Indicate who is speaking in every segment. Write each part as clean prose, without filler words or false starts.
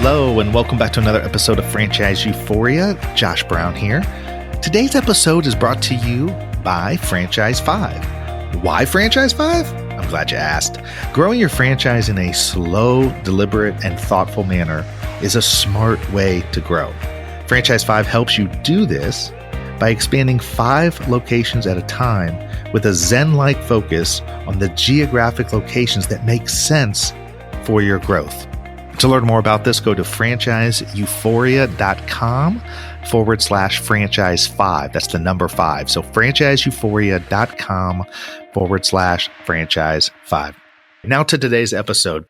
Speaker 1: Hello, and welcome back to another episode of Franchise Euphoria. Josh Brown here. Today's episode is brought to you by Franchise 5. Why Franchise 5? I'm glad you asked. Growing your franchise in a slow, deliberate, and thoughtful manner is a smart way to grow. Franchise 5 helps you do this by expanding 5 locations at a time with a Zen-like focus on the geographic locations that make sense for your growth. To learn more about this, go to franchiseeuphoria.com/franchise5. That's the number 5. So franchiseeuphoria.com/franchise5. Now to today's episode.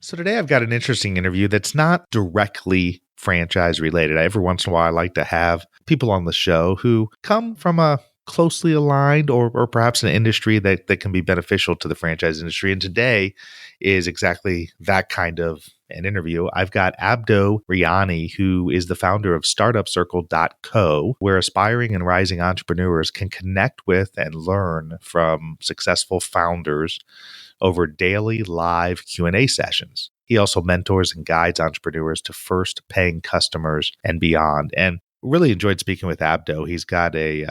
Speaker 1: So today I've got an interesting interview that's not directly franchise related. Every once in a while, I like to have people on the show who come from a closely aligned or perhaps an industry that can be beneficial to the franchise industry. And today is exactly that kind of an interview. I've got Abdo Riani, who is the founder of startupcircle.co, where aspiring and rising entrepreneurs can connect with and learn from successful founders over daily live Q&A sessions. He also mentors and guides entrepreneurs to first paying customers and beyond. And really enjoyed speaking with Abdo. He's got a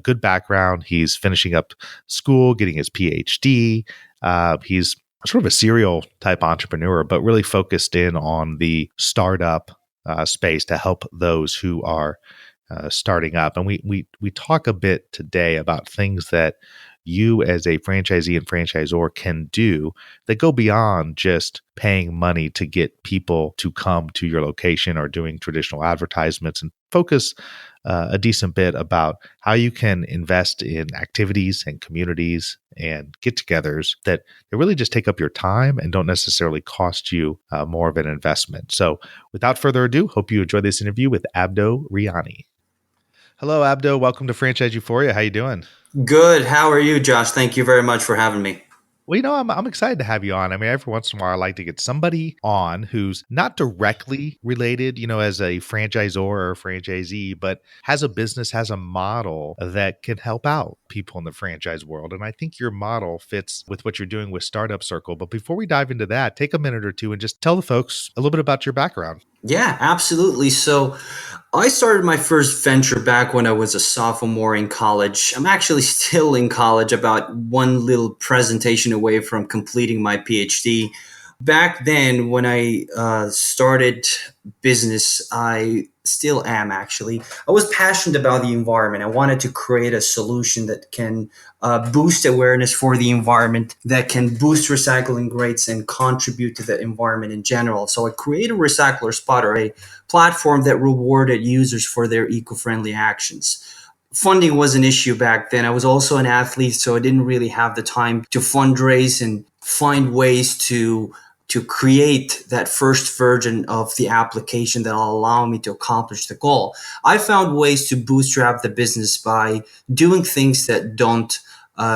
Speaker 1: good background. He's finishing up school, getting his PhD. He's sort of a serial type entrepreneur, but really focused in on the startup space to help those who are starting up. And we talk a bit today about things that you as a franchisee and franchisor can do that go beyond just paying money to get people to come to your location or doing traditional advertisements, and focus a decent bit about how you can invest in activities and communities and get-togethers that really just take up your time and don't necessarily cost you more of an investment. So without further ado, hope you enjoy this interview with Abdo Riani. Hello, Abdo. Welcome to Franchise Euphoria. How you doing?
Speaker 2: Good. How are you, Josh? Thank you very much for having me.
Speaker 1: Well, I'm excited to have you on. I mean, every once in a while, I like to get somebody on who's not directly related, as a franchisor or a franchisee, but has a business, has a model that can help out people in the franchise world. And I think your model fits with what you're doing with Startup Circle. But before we dive into that, take a minute or two and just tell the folks a little bit about your background.
Speaker 2: Yeah, absolutely. So I started my first venture back when I was a sophomore in college. I'm actually still in college, about one little presentation away from completing my PhD. Back then, when I started business, I still am actually. I was passionate about the environment. I wanted to create a solution that can boost awareness for the environment, that can boost recycling rates and contribute to the environment in general. So I created Recycler Spotter, a platform that rewarded users for their eco-friendly actions. Funding was an issue back then. I was also an athlete, so I didn't really have the time to fundraise and find ways to create that first version of the application that will allow me to accomplish the goal. I found ways to bootstrap the business by doing things that don't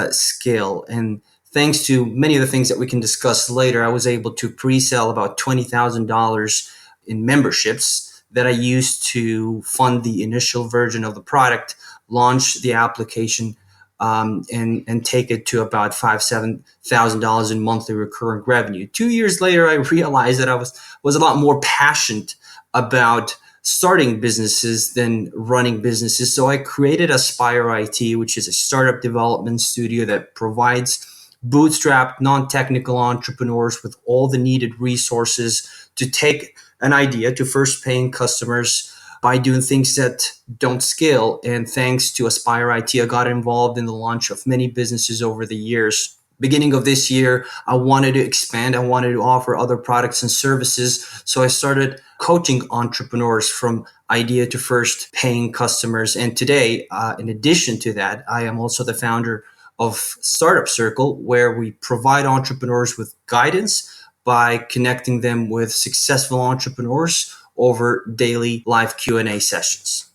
Speaker 2: scale. And thanks to many of the things that we can discuss later, I was able to pre-sell about $20,000 in memberships that I used to fund the initial version of the product, launch the application, and take it to about $7,000 in monthly recurring revenue. 2 years later, I realized that I was a lot more passionate about starting businesses than running businesses. So I created Aspire IT, which is a startup development studio that provides bootstrapped, non-technical entrepreneurs with all the needed resources to take an idea to first paying customers by doing things that don't scale. And thanks to Aspire IT, I got involved in the launch of many businesses over the years. Beginning of this year, I wanted to expand. I wanted to offer other products and services. So I started coaching entrepreneurs from idea to first paying customers. And today, in addition to that, I am also the founder of Startup Circle, where we provide entrepreneurs with guidance by connecting them with successful entrepreneurs over daily live Q&A sessions.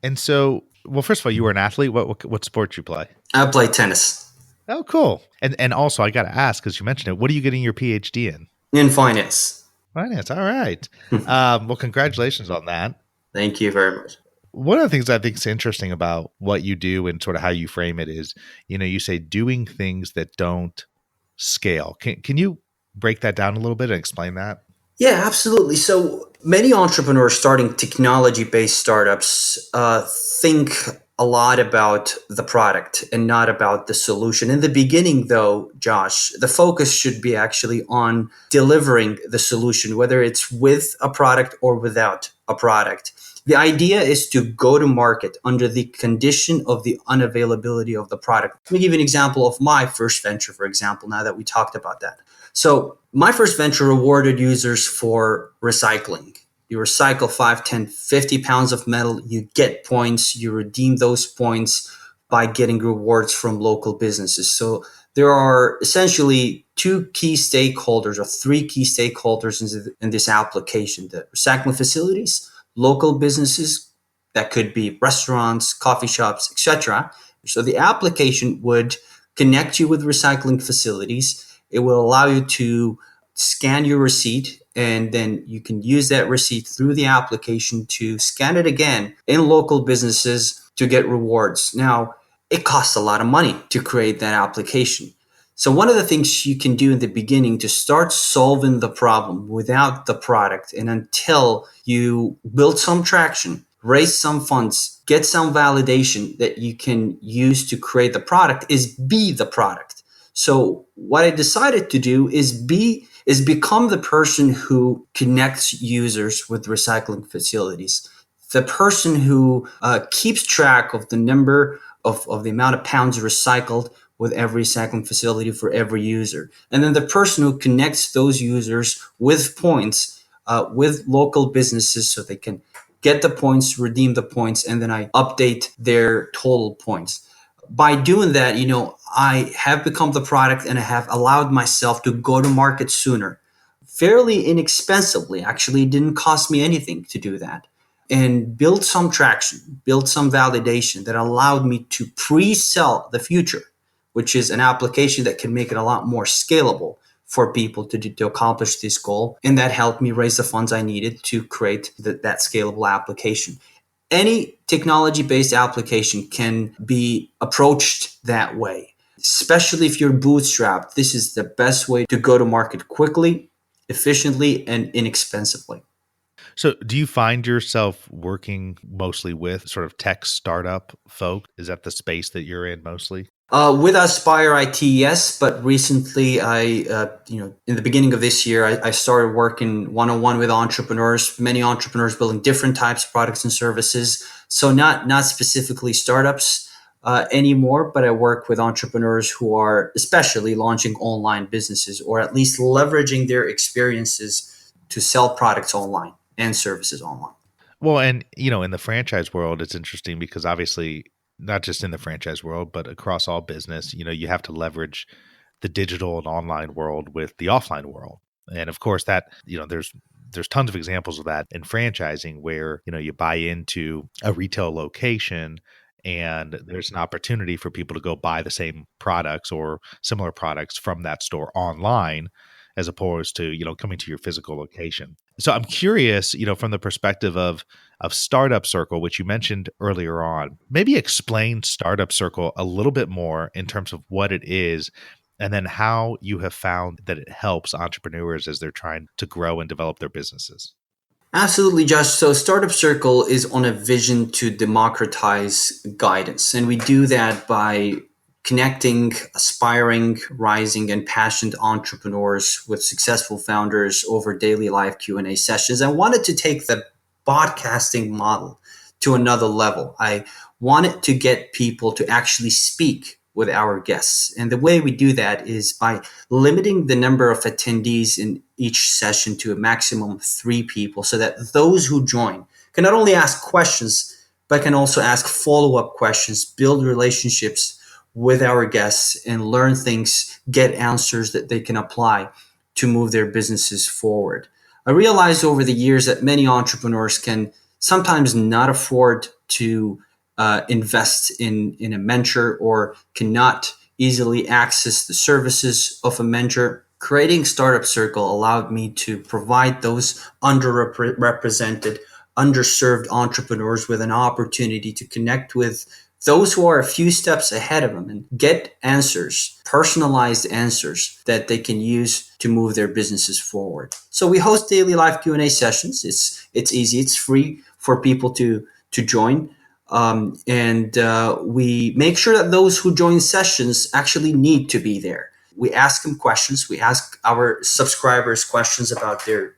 Speaker 1: And so, well, first of all, you were an athlete. What sport you play?
Speaker 2: I play tennis.
Speaker 1: Oh, cool. And also, I got to ask, because you mentioned it, what are you getting your PhD in?
Speaker 2: In finance.
Speaker 1: Finance. All right. Well, congratulations on that.
Speaker 2: Thank you very much.
Speaker 1: One of the things I think is interesting about what you do and sort of how you frame it is, you say doing things that don't scale. Can you break that down a little bit and explain that?
Speaker 2: Yeah, absolutely. So many entrepreneurs starting technology based startups think a lot about the product and not about the solution. In the beginning, though, Josh, the focus should be actually on delivering the solution, whether it's with a product or without a product. The idea is to go to market under the condition of the unavailability of the product. Let me give you an example of my first venture, for example, now that we talked about that. So my first venture rewarded users for recycling. You recycle 5, 10, 50 pounds of metal, you get points, you redeem those points by getting rewards from local businesses. So there are essentially two key stakeholders or three key stakeholders in this application: the recycling facilities, local businesses, that could be restaurants, coffee shops, etc. So the application would connect you with recycling facilities. It will allow you to scan your receipt, and then you can use that receipt through the application to scan it again in local businesses to get rewards. Now, it costs a lot of money to create that application. So one of the things you can do in the beginning to start solving the problem without the product, and until you build some traction, raise some funds, get some validation that you can use to create the product, is be the product. So what I decided to do is become the person who connects users with recycling facilities, the person who keeps track of the number of the amount of pounds recycled with every recycling facility for every user, and then the person who connects those users with points with local businesses so they can get the points, redeem the points, and then I update their total points. By doing that, I have become the product and I have allowed myself to go to market sooner, fairly inexpensively. Actually, it didn't cost me anything to do that, and build some traction, build some validation that allowed me to pre-sell the future, which is an application that can make it a lot more scalable for people to accomplish this goal. And that helped me raise the funds I needed to create that scalable application. Any technology based application can be approached that way, especially if you're bootstrapped. This is the best way to go to market quickly, efficiently, and inexpensively.
Speaker 1: So, do you find yourself working mostly with sort of tech startup folk? Is that the space that you're in mostly?
Speaker 2: With Aspire IT, yes, but recently, in the beginning of this year, I started working one-on-one with entrepreneurs, many entrepreneurs building different types of products and services. So not specifically startups anymore, but I work with entrepreneurs who are especially launching online businesses, or at least leveraging their experiences to sell products online and services online.
Speaker 1: Well, and in the franchise world, it's interesting because obviously, not just in the franchise world, but across all business, you have to leverage the digital and online world with the offline world. And of course, that there's tons of examples of that in franchising where you buy into a retail location and there's an opportunity for people to go buy the same products or similar products from that store online as opposed to coming to your physical location. So I'm curious, from the perspective of Startup Circle, which you mentioned earlier on, maybe explain Startup Circle a little bit more in terms of what it is and then how you have found that it helps entrepreneurs as they're trying to grow and develop their businesses.
Speaker 2: Absolutely, Josh. So, Startup Circle is on a vision to democratize guidance. And we do that by connecting aspiring, rising, and passionate entrepreneurs with successful founders over daily live Q&A sessions. I wanted to take the podcasting model to another level. I wanted to get people to actually speak with our guests. And the way we do that is by limiting the number of attendees in each session to a maximum of 3 people, so that those who join can not only ask questions, but can also ask follow-up questions, build relationships with our guests, and learn things, get answers that they can apply to move their businesses forward. I realized over the years that many entrepreneurs can sometimes not afford to invest in a mentor, or cannot easily access the services of a mentor. Creating Startup Circle allowed me to provide those underrepresented, underserved entrepreneurs with an opportunity to connect with those who are a few steps ahead of them and get answers, personalized answers that they can use to move their businesses forward. So we host daily live Q&A sessions. It's easy. It's free for people to join. And we make sure that those who join sessions actually need to be there. We ask them questions. We ask our subscribers questions about their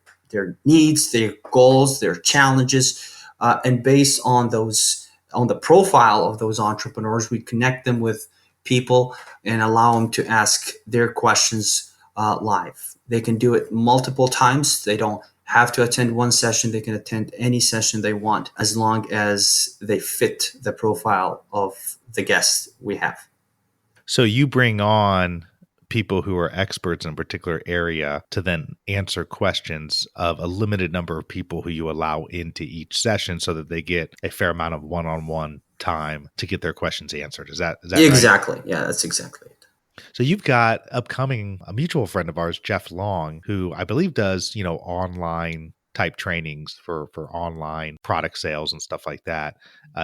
Speaker 2: needs, their goals, their challenges, and based on the profile of those entrepreneurs, we connect them with people and allow them to ask their questions live. They can do it multiple times. They don't have to attend one session. They can attend any session they want as long as they fit the profile of the guests we have.
Speaker 1: So you bring on people who are experts in a particular area to then answer questions of a limited number of people who you allow into each session so that they get a fair amount of one-on-one time to get their questions answered. Is that right?
Speaker 2: Exactly. Yeah, that's exactly it.
Speaker 1: So you've got upcoming a mutual friend of ours, Jeff Long, who I believe does, online type trainings for online product sales and stuff like that.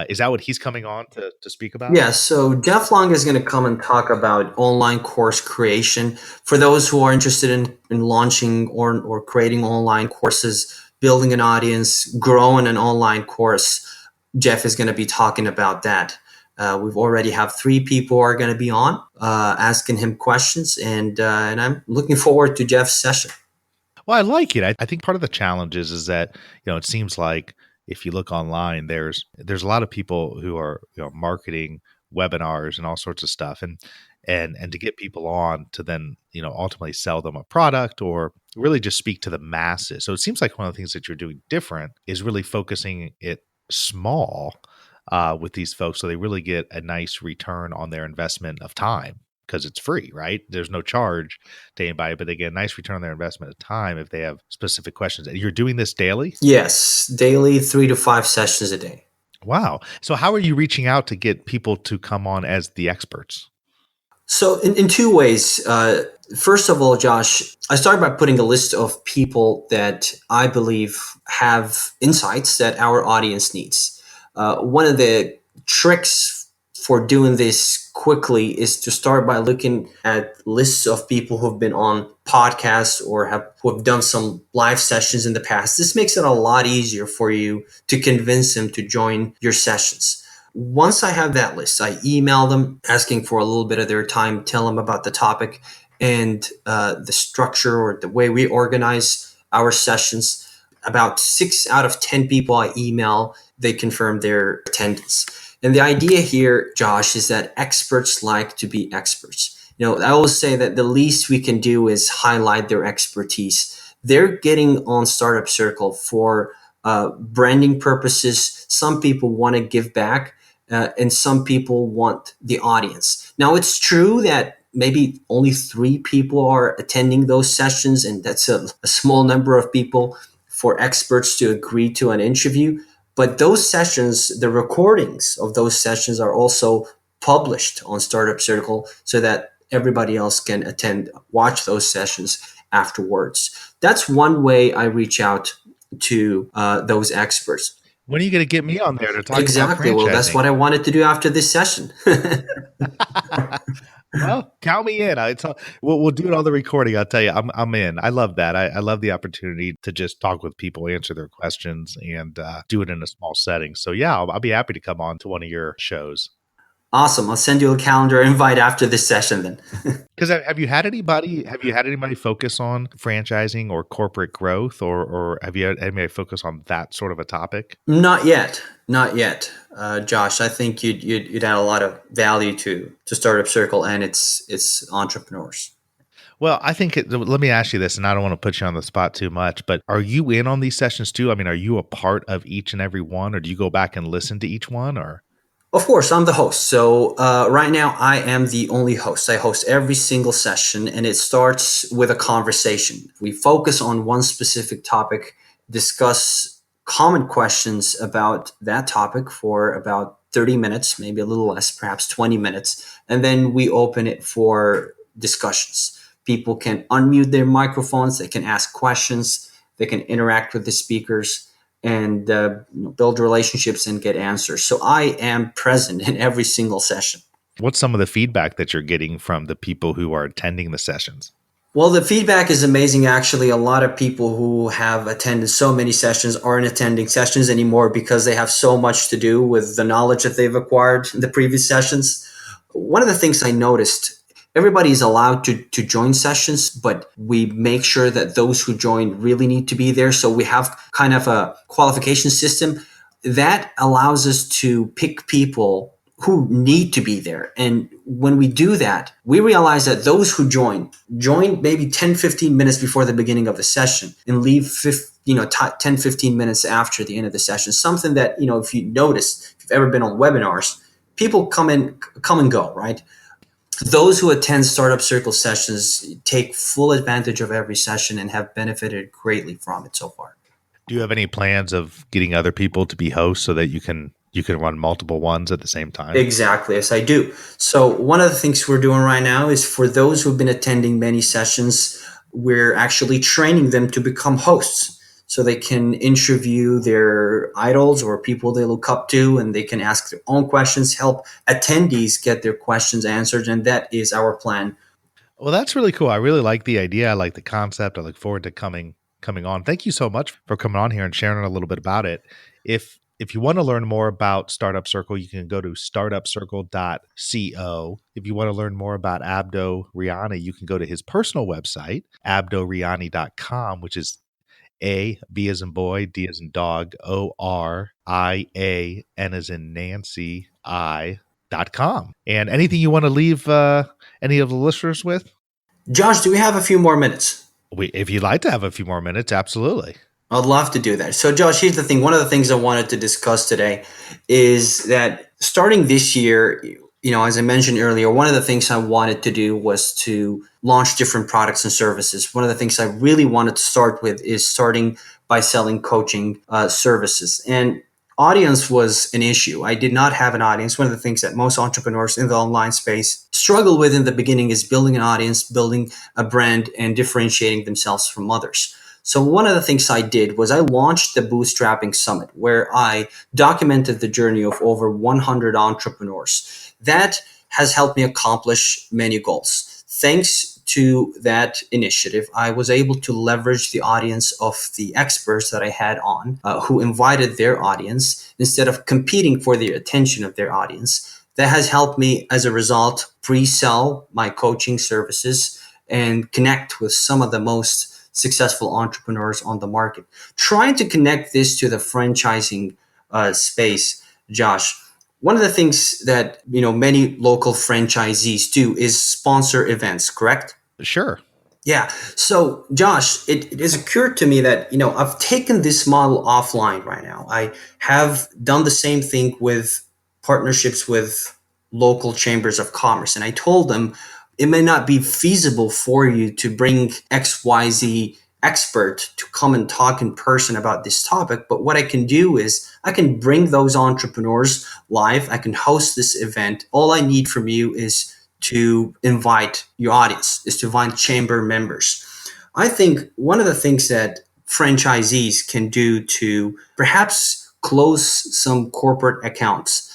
Speaker 1: Is that what he's coming on to speak about?
Speaker 2: Yeah, so Jeff Long is going to come and talk about online course creation. For those who are interested in launching or creating online courses, building an audience, growing an online course, Jeff is going to be talking about that. We've already have 3 people who are going to be on asking him questions, and I'm looking forward to Jeff's session.
Speaker 1: Well, I like it. I think part of the challenge is that, it seems like if you look online, there's a lot of people who are, marketing webinars and all sorts of stuff. And to get people on to then, ultimately sell them a product or really just speak to the masses. So it seems like one of the things that you're doing different is really focusing it small with these folks so they really get a nice return on their investment of time. Because it's free, right? There's no charge to anybody, but they get a nice return on their investment of time if they have specific questions. And you're doing this daily?
Speaker 2: Yes, daily 3 to 5 sessions a day.
Speaker 1: Wow. So how are you reaching out to get people to come on as the experts?
Speaker 2: So in 2 ways. First of all, Josh, I started by putting a list of people that I believe have insights that our audience needs. One of the tricks for doing this quickly is to start by looking at lists of people who've been on podcasts or who have done some live sessions in the past. This makes it a lot easier for you to convince them to join your sessions. Once I have that list, I email them asking for a little bit of their time, tell them about the topic and the structure or the way we organize our sessions. About 6 out of 10 people I email, they confirm their attendance. And the idea here, Josh, is that experts like to be experts. I always say that the least we can do is highlight their expertise. They're getting on Startup Circle for branding purposes. Some people want to give back, and some people want the audience. Now, it's true that maybe only 3 people are attending those sessions, and that's a small number of people for experts to agree to an interview. But those sessions, the recordings of those sessions are also published on Startup Circle so that everybody else can watch those sessions afterwards. That's one way I reach out to those experts.
Speaker 1: When are you going to get me on there to talk
Speaker 2: Exactly.
Speaker 1: about franchising?
Speaker 2: Well, that's what I wanted to do after this session.
Speaker 1: Well, count me in. We'll do it on the recording. I'll tell you, I'm in. I love that. I love the opportunity to just talk with people, answer their questions, and do it in a small setting. So yeah, I'll be happy to come on to one of your shows.
Speaker 2: Awesome. I'll send you a calendar invite after this session then.
Speaker 1: Because have you had anybody focus on franchising or corporate growth, or have you had anybody focus on that sort of a topic?
Speaker 2: Not yet. Josh, I think you'd add a lot of value to Startup Circle and its entrepreneurs.
Speaker 1: Well, I think let me ask you this, and I don't want to put you on the spot too much, but are you in on these sessions too? I mean, are you a part of each and every one, or do you go back and listen to each one, or?
Speaker 2: Of course, I'm the host. So right now, I am the only host. I host every single session, and it starts with a conversation. We focus on one specific topic, discuss common questions about that topic for about 30 minutes, maybe a little less, perhaps 20 minutes, and then we open it for discussions. People can unmute their microphones, they can ask questions, they can interact with the speakers. and build relationships and get answers. So I am present in every single session.
Speaker 1: What's some of the feedback that you're getting from the people who are attending the sessions?
Speaker 2: Well, the feedback is amazing. Actually, a lot of people who have attended so many sessions aren't attending sessions anymore because they have so much to do with the knowledge that they've acquired in the previous sessions. One of the things I noticed, everybody is allowed to join sessions, but we make sure that those who join really need to be there. So we have kind of a qualification system that allows us to pick people who need to be there. And when we do that, we realize that those who join maybe 10, 15 minutes before the beginning of the session and leave 10, 15 minutes after the end of the session. Something that, if you notice, if you've ever been on webinars, people come and go, right? Those who attend Startup Circle sessions take full advantage of every session and have benefited greatly from it so far.
Speaker 1: Do you have any plans of getting other people to be hosts so that you can run multiple ones at the same time?
Speaker 2: Exactly, yes, I do. So one of the things we're doing right now is for those who've been attending many sessions, we're actually training them to become hosts. So they can interview their idols or people they look up to, and they can ask their own questions, help attendees get their questions answered. And that is our plan.
Speaker 1: Well, that's really cool. I really like the idea. I like the concept. I look forward to coming on. Thank you so much for coming on here and sharing a little bit about it. If you want to learn more about Startup Circle, you can go to startupcircle.co. If you want to learn more about Abdo Riani, you can go to his personal website, abdoriani.com, which is A, B as in boy, D as in dog, ORIAN as in Nancy, I.com. And anything you want to leave any of the listeners with?
Speaker 2: Josh, do we have a few more minutes?
Speaker 1: If you'd like to have a few more minutes, absolutely.
Speaker 2: I'd love to do that. So, Josh, here's the thing. One of the things I wanted to discuss today is that starting this year, as I mentioned earlier, one of the things I wanted to do was to launch different products and services. One of the things I really wanted to start with is starting by selling coaching services. And audience was an issue. I did not have an audience. One of the things that most entrepreneurs in the online space struggle with in the beginning is building an audience, building a brand, and differentiating themselves from others. So one of the things I did was I launched the Bootstrapping Summit, where I documented the journey of over 100 entrepreneurs. That has helped me accomplish many goals. Thanks to that initiative, I was able to leverage the audience of the experts that I had on, who invited their audience instead of competing for the attention of their audience. That has helped me, as a result, pre-sell my coaching services and connect with some of the most successful entrepreneurs on the market. Trying to connect this to the franchising space, Josh. One of the things that many local franchisees do is sponsor events, correct?
Speaker 1: Sure.
Speaker 2: Yeah. So, Josh, it has occurred to me that I've taken this model offline right now. I have done the same thing with partnerships with local chambers of commerce, and I told them it may not be feasible for you to bring XYZ expert to come and talk in person about this topic. But what I can do is I can bring those entrepreneurs live. I can host this event. All I need from you is to invite your audience, is to invite chamber members. I think one of the things that franchisees can do to perhaps close some corporate accounts,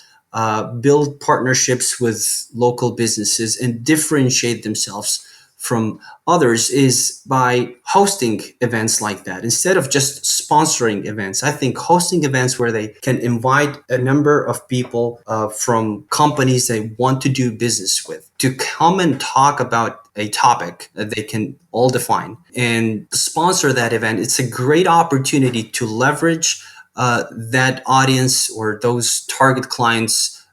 Speaker 2: build partnerships with local businesses, and differentiate themselves from others is by hosting events like that. Instead of just sponsoring events, I think hosting events where they can invite a number of people from companies they want to do business with to come and talk about a topic that they can all define and sponsor that event. It's a great opportunity to leverage that audience or those target clients'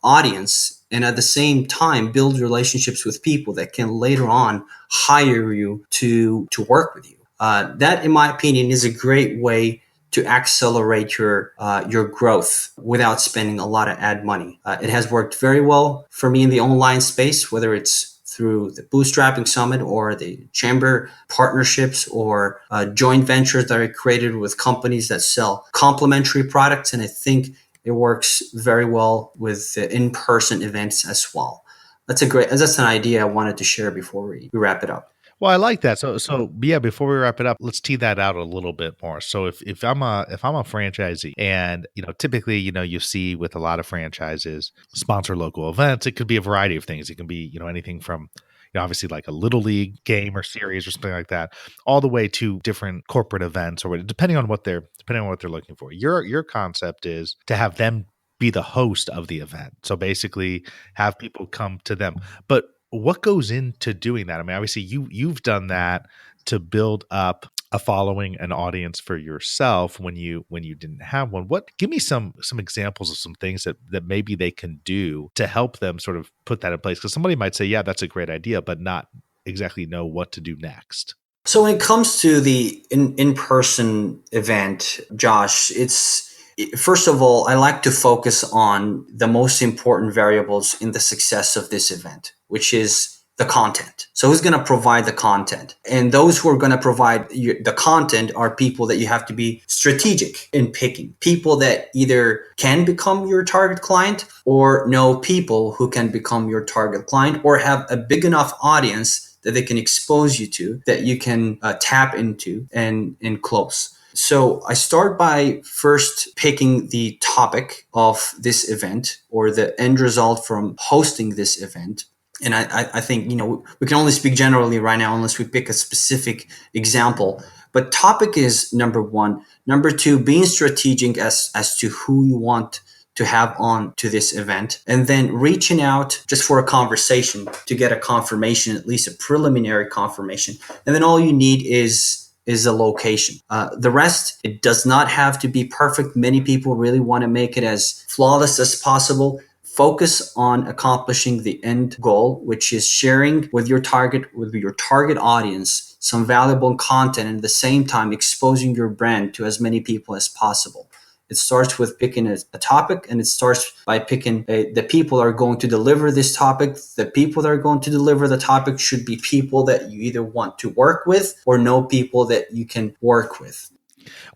Speaker 2: audience, and at the same time build relationships with people that can later on hire you to work with you. That, in my opinion, is a great way to accelerate your growth without spending a lot of ad money. It has worked very well for me in the online space, whether it's through the Bootstrapping Summit or the chamber partnerships or joint ventures that are created with companies that sell complementary products. And I think it works very well with the in-person events as well. That's an idea I wanted to share before we wrap it up.
Speaker 1: Well, I like that. So yeah, before we wrap it up, let's tee that out a little bit more. So if I'm a franchisee and, typically, you see with a lot of franchises sponsor local events, it could be a variety of things. It can be, anything from, obviously like a little league game or series or something like that, all the way to different corporate events or depending on what they're looking for. Your concept is to have them be the host of the event. So basically have people come to them. But what goes into doing that? I mean, obviously you've done that to build up a following, an audience for yourself when you didn't have one. What give me some examples of some things that maybe they can do to help them sort of put that in place? Because somebody might say, yeah, that's a great idea, but not exactly know what to do next.
Speaker 2: So when it comes to the in-person event, Josh, first of all, I like to focus on the most important variables in the success of this event, which is the content. So who's going to provide the content? And those who are going to provide the content are people that you have to be strategic in picking. People that either can become your target client or know people who can become your target client or have a big enough audience that they can expose you to, that you can tap into and close. So I start by first picking the topic of this event or the end result from hosting this event. And I think, we can only speak generally right now unless we pick a specific example. But topic is number one. Number two, being strategic as to who you want to have on to this event, and then reaching out just for a conversation to get a confirmation, at least a preliminary confirmation. And then all you need is a location. The rest, it does not have to be perfect. Many people really want to make it as flawless as possible. Focus on accomplishing the end goal, which is sharing with your target audience some valuable content, and at the same time exposing your brand to as many people as possible. It starts with picking a topic, and it starts by picking the people are going to deliver this topic. The people that are going to deliver the topic should be people that you either want to work with or know people that you can work with.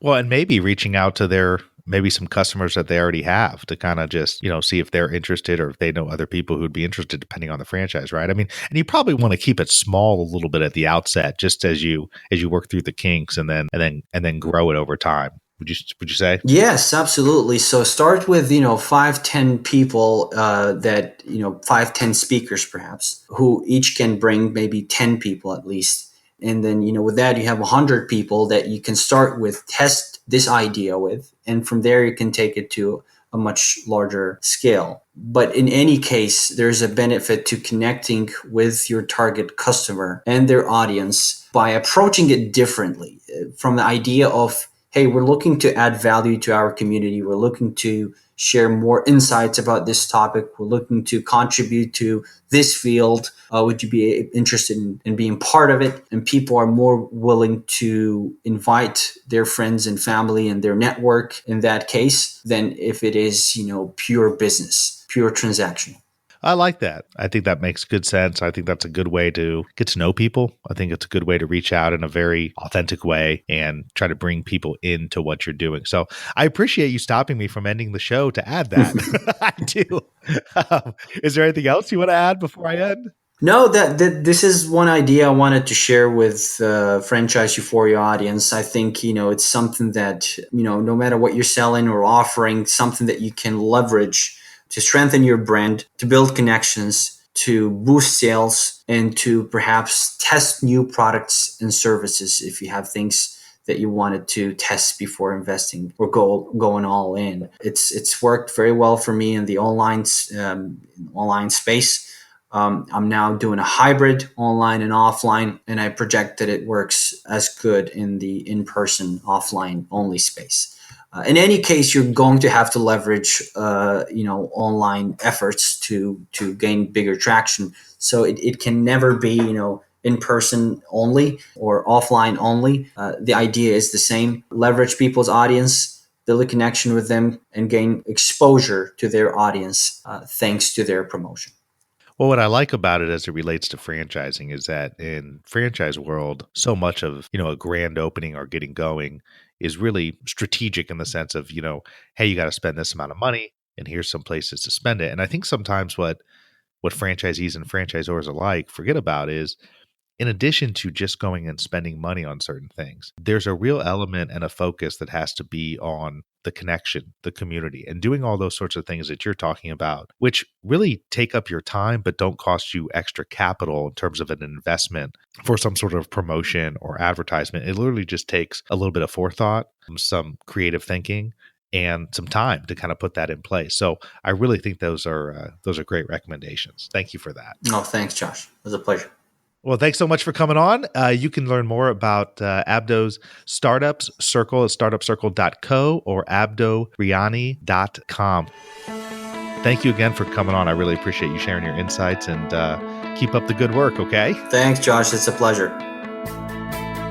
Speaker 1: Well, and maybe reaching out to their maybe some customers that they already have to kind of just, see if they're interested or if they know other people who'd be interested depending on the franchise, right? I mean, and you probably want to keep it small a little bit at the outset just as you work through the kinks and then grow it over time. Would you say?
Speaker 2: Yes, absolutely. So start with, 5, 10 people that, 5, 10 speakers perhaps, who each can bring maybe 10 people at least. And then, with that, you have 100 people that you can start with, test this idea with. And from there, you can take it to a much larger scale. But in any case, there's a benefit to connecting with your target customer and their audience by approaching it differently from the idea of, hey, we're looking to add value to our community. We're looking to share more insights about this topic. We're looking to contribute to this field. Would you be interested in being part of it? And people are more willing to invite their friends and family and their network in that case than if it is, pure business, pure transaction.
Speaker 1: I like that. I think that makes good sense. I think that's a good way to get to know people. I think it's a good way to reach out in a very authentic way and try to bring people into what you're doing. So I appreciate you stopping me from ending the show to add that. I do. Is there anything else you want to add before I end?
Speaker 2: No, that this is one idea I wanted to share with Franchise Euphoria audience. I think, it's something that, no matter what you're selling or offering, something that you can leverage to strengthen your brand, to build connections, to boost sales, and to perhaps test new products and services if you have things that you wanted to test before investing or going all in. It's worked very well for me in the online space. I'm now doing a hybrid online and offline, and I project that it works as good in the in-person offline only space. In any case, you're going to have to leverage, online efforts to gain bigger traction. So it can never be, in person only or offline only. The idea is the same: leverage people's audience, build a connection with them, and gain exposure to their audience thanks to their promotion.
Speaker 1: Well, what I like about it as it relates to franchising is that in franchise world, so much of, a grand opening or getting going is really strategic in the sense of, hey, you got to spend this amount of money and here's some places to spend it. And I think sometimes what franchisees and franchisors alike forget about is in addition to just going and spending money on certain things, there's a real element and a focus that has to be on the connection, the community, and doing all those sorts of things that you're talking about, which really take up your time, but don't cost you extra capital in terms of an investment for some sort of promotion or advertisement. It literally just takes a little bit of forethought, some creative thinking, and some time to kind of put that in place. So I really think those are great recommendations. Thank you for that.
Speaker 2: Oh, thanks, Josh. It was a pleasure.
Speaker 1: Well, thanks so much for coming on. You can learn more about Abdo's Startups Circle at startupcircle.co or abdoriani.com. Thank you again for coming on. I really appreciate you sharing your insights, and keep up the good work, okay?
Speaker 2: Thanks, Josh. It's a pleasure.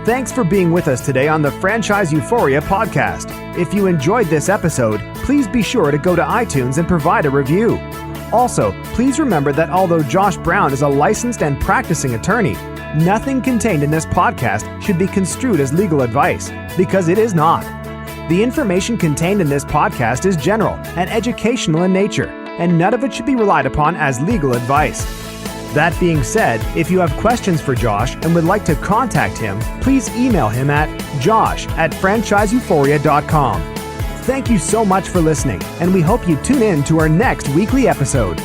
Speaker 3: Thanks for being with us today on the Franchise Euphoria podcast. If you enjoyed this episode, please be sure to go to iTunes and provide a review. Also, please remember that although Josh Brown is a licensed and practicing attorney, nothing contained in this podcast should be construed as legal advice, because it is not. The information contained in this podcast is general and educational in nature, and none of it should be relied upon as legal advice. That being said, if you have questions for Josh and would like to contact him, please email him at josh@franchiseeuphoria.com. Thank you so much for listening, and we hope you tune in to our next weekly episode.